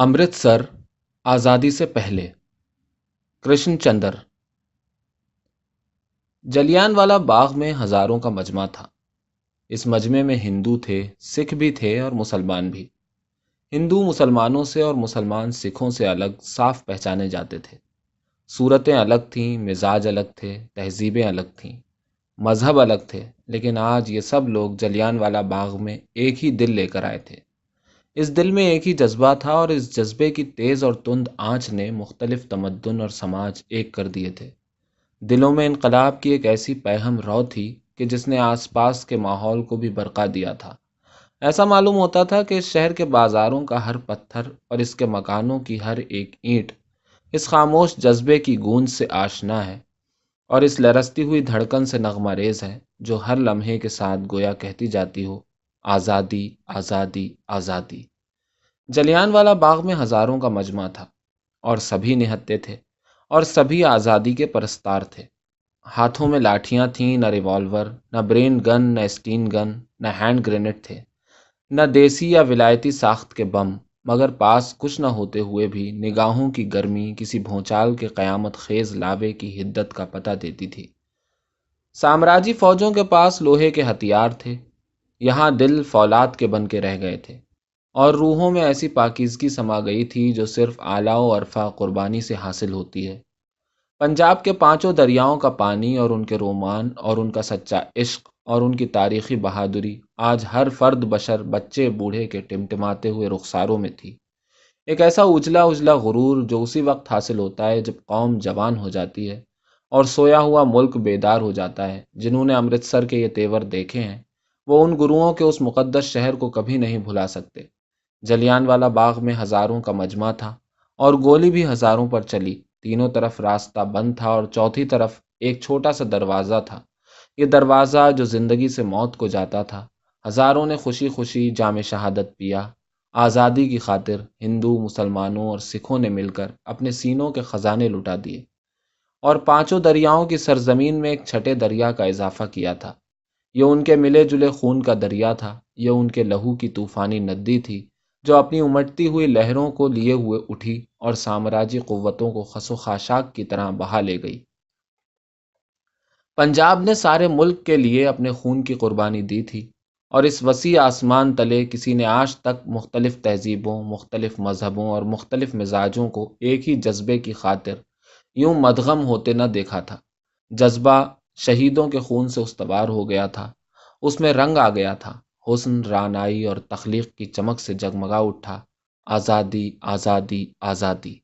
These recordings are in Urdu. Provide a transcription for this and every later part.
امرتسر آزادی سے پہلے کرشن چندر۔ جلیان والا باغ میں ہزاروں کا مجمع تھا۔ اس مجمع میں ہندو تھے، سکھ بھی تھے اور مسلمان بھی۔ ہندو مسلمانوں سے اور مسلمان سکھوں سے الگ صاف پہچانے جاتے تھے۔ صورتیں الگ تھیں، مزاج الگ تھے، تہذیبیں الگ تھیں، مذہب الگ تھے، لیکن آج یہ سب لوگ جلیان والا باغ میں ایک ہی دل لے کر آئے تھے۔ اس دل میں ایک ہی جذبہ تھا اور اس جذبے کی تیز اور تند آنچ نے مختلف تمدن اور سماج ایک کر دیے تھے۔ دلوں میں انقلاب کی ایک ایسی پیہم رو تھی کہ جس نے آس پاس کے ماحول کو بھی برقع دیا تھا۔ ایسا معلوم ہوتا تھا کہ اس شہر کے بازاروں کا ہر پتھر اور اس کے مکانوں کی ہر ایک اینٹ اس خاموش جذبے کی گونج سے آشنا ہے اور اس لرزتی ہوئی دھڑکن سے نغمہ ریز ہے جو ہر لمحے کے ساتھ گویا کہتی جاتی ہو، آزادی، آزادی، آزادی۔ جلیان والا باغ میں ہزاروں کا مجمع تھا اور سبھی نہتے تھے اور سبھی آزادی کے پرستار تھے۔ ہاتھوں میں لاٹھیاں تھیں، نہ ریوالور، نہ برین گن، نہ اسٹین گن، نہ ہینڈ گرینیڈ تھے، نہ دیسی یا ولایتی ساخت کے بم، مگر پاس کچھ نہ ہوتے ہوئے بھی نگاہوں کی گرمی کسی بھونچال کے قیامت خیز لاوے کی حدت کا پتہ دیتی تھی۔ سامراجی فوجوں کے پاس لوہے کے ہتھیار تھے، یہاں دل فولاد کے بن کے رہ گئے تھے اور روحوں میں ایسی پاکیزگی سما گئی تھی جو صرف اعلیٰ و عرفہ قربانی سے حاصل ہوتی ہے۔ پنجاب کے پانچوں دریاؤں کا پانی اور ان کے رومان اور ان کا سچا عشق اور ان کی تاریخی بہادری آج ہر فرد بشر، بچے بوڑھے کے ٹمٹماتے ہوئے رخساروں میں تھی۔ ایک ایسا اجلا اجلا غرور جو اسی وقت حاصل ہوتا ہے جب قوم جوان ہو جاتی ہے اور سویا ہوا ملک بیدار ہو جاتا ہے۔ جنہوں نے امرتسر کے یہ تیور دیکھے ہیں وہ ان گروؤں کے اس مقدس شہر کو کبھی نہیں بھلا سکتے۔ جلیان والا باغ میں ہزاروں کا مجمع تھا اور گولی بھی ہزاروں پر چلی۔ تینوں طرف راستہ بند تھا اور چوتھی طرف ایک چھوٹا سا دروازہ تھا، یہ دروازہ جو زندگی سے موت کو جاتا تھا۔ ہزاروں نے خوشی خوشی جام شہادت پیا۔ آزادی کی خاطر ہندو، مسلمانوں اور سکھوں نے مل کر اپنے سینوں کے خزانے لٹا دیے اور پانچوں دریاؤں کی سرزمین میں ایک چھٹے دریا کا اضافہ کیا تھا۔ یہ ان کے ملے جلے خون کا دریا تھا، یہ ان کے لہو کی طوفانی ندی تھی جو اپنی امٹتی ہوئی لہروں کو لیے ہوئے اٹھی اور سامراجی قوتوں کو خس و خاشاک کی طرح بہا لے گئی۔ پنجاب نے سارے ملک کے لیے اپنے خون کی قربانی دی تھی اور اس وسیع آسمان تلے کسی نے آج تک مختلف تہذیبوں، مختلف مذہبوں اور مختلف مزاجوں کو ایک ہی جذبے کی خاطر یوں مدغم ہوتے نہ دیکھا تھا۔ جذبہ شہیدوں کے خون سے استوار ہو گیا تھا، اس میں رنگ آ گیا تھا، حسن، رعنائی اور تخلیق کی چمک سے جگمگا اٹھا۔ آزادی، آزادی، آزادی۔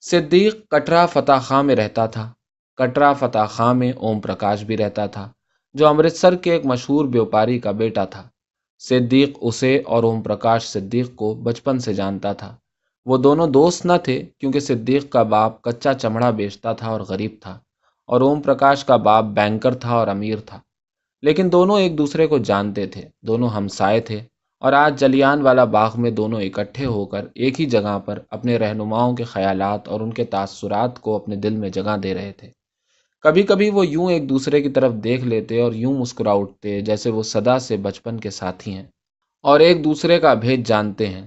صدیق کٹرا فتح خاں میں رہتا تھا۔ کٹرا فتح خاں میں اوم پرکاش بھی رہتا تھا جو امرتسر کے ایک مشہور بیوپاری کا بیٹا تھا۔ صدیق اسے اور اوم پرکاش صدیق کو بچپن سے جانتا تھا۔ وہ دونوں دوست نہ تھے کیونکہ صدیق کا باپ کچا چمڑا بیچتا تھا اور غریب تھا اور اوم پرکاش کا باپ بینکر تھا اور امیر تھا، لیکن دونوں ایک دوسرے کو جانتے تھے، دونوں ہمسائے تھے اور آج جلیان والا باغ میں دونوں اکٹھے ہو کر ایک ہی جگہ پر اپنے رہنماؤں کے خیالات اور ان کے تاثرات کو اپنے دل میں جگہ دے رہے تھے۔ کبھی کبھی وہ یوں ایک دوسرے کی طرف دیکھ لیتے اور یوں مسکرا اٹھتے جیسے وہ سدا سے بچپن کے ساتھی ہیں اور ایک دوسرے کا بھید جانتے ہیں۔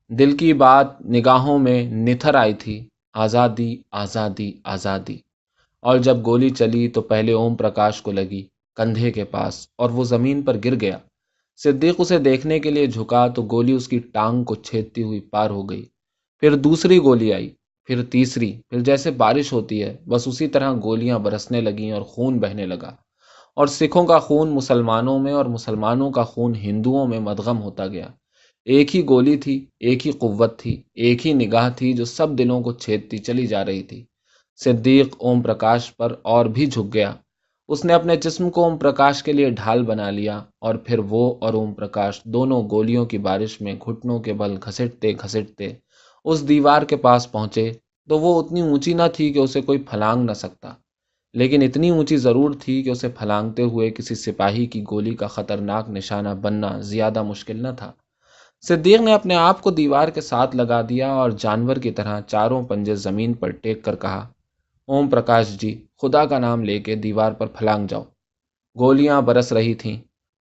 دل کی بات نگاہوں میں نتھر آئی تھی، آزادی، آزادی، آزادی۔ اور جب گولی چلی تو پہلے اوم پرکاش کو لگی کندھے کے پاس اور وہ زمین پر گر گیا۔ صدیق اسے دیکھنے کے لیے جھکا تو گولی اس کی ٹانگ کو چھیدتی ہوئی پار ہو گئی۔ پھر دوسری گولی آئی، پھر تیسری، پھر جیسے بارش ہوتی ہے بس اسی طرح گولیاں برسنے لگیں اور خون بہنے لگا اور سکھوں کا خون مسلمانوں میں اور مسلمانوں کا خون ہندوؤں میں مدغم ہوتا گیا۔ ایک ہی گولی تھی، ایک ہی قوت تھی، ایک ہی نگاہ تھی جو سب دلوں کو چھیدتی چلی جا رہی تھی۔ صدیق اوم پرکاش پر اور بھی جھک گیا۔ اس نے اپنے جسم کو اوم پرکاش کے لیے ڈھال بنا لیا اور پھر وہ اور اوم پرکاش دونوں گولیوں کی بارش میں گھٹنوں کے بل گھسٹتے گھسٹتے اس دیوار کے پاس پہنچے تو وہ اتنی اونچی نہ تھی کہ اسے کوئی پھلانگ نہ سکتا، لیکن اتنی اونچی ضرور تھی کہ اسے پھلانگتے ہوئے کسی سپاہی کی گولی کا خطرناک نشانہ بننا زیادہ مشکل نہ تھا۔ صدیق نے اپنے آپ کو دیوار کے ساتھ لگا دیا اور جانور کی طرح چاروں پنجے زمین پر ٹیک کر کہا، اوم پرکاش جی، خدا کا نام لے کے دیوار پر پھلانگ جاؤ۔ گولیاں برس رہی تھیں،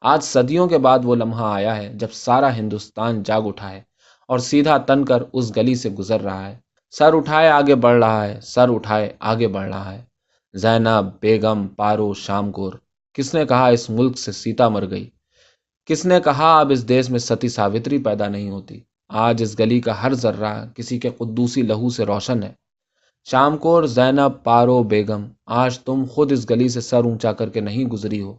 آج صدیوں کے بعد وہ لمحہ آیا ہے جب سارا ہندوستان جاگ اٹھا ہے اور سیدھا تن کر اس گلی سے گزر رہا ہے۔ سر اٹھائے آگے بڑھ رہا ہے، سر اٹھائے آگے بڑھ رہا ہے۔ زینب، بیگم، پارو، شام گور، کس نے کہا اس ملک سے سیتا مر گئی؟ کس نے کہا اب اس دیش میں ستی ساوتری پیدا نہیں ہوتی؟ آج اس گلی کا ہر ذرہ کسی کے قدوسی لہو سے روشن ہے۔ شام کور، زینب، پارو، بیگم، آج تم خود اس گلی سے سر اونچا کر کے نہیں گزری ہو۔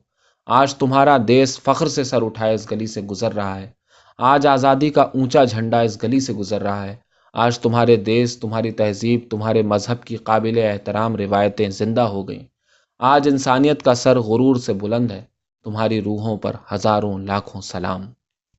آج تمہارا دیس فخر سے سر اٹھائے اس گلی سے گزر رہا ہے۔ آج آزادی کا اونچا جھنڈا اس گلی سے گزر رہا ہے۔ آج تمہارے دیس، تمہاری تہذیب، تمہارے مذہب کی قابل احترام روایتیں زندہ ہو گئیں۔ آج انسانیت کا سر غرور سے بلند ہے۔ تمہاری روحوں پر ہزاروں لاکھوں سلام۔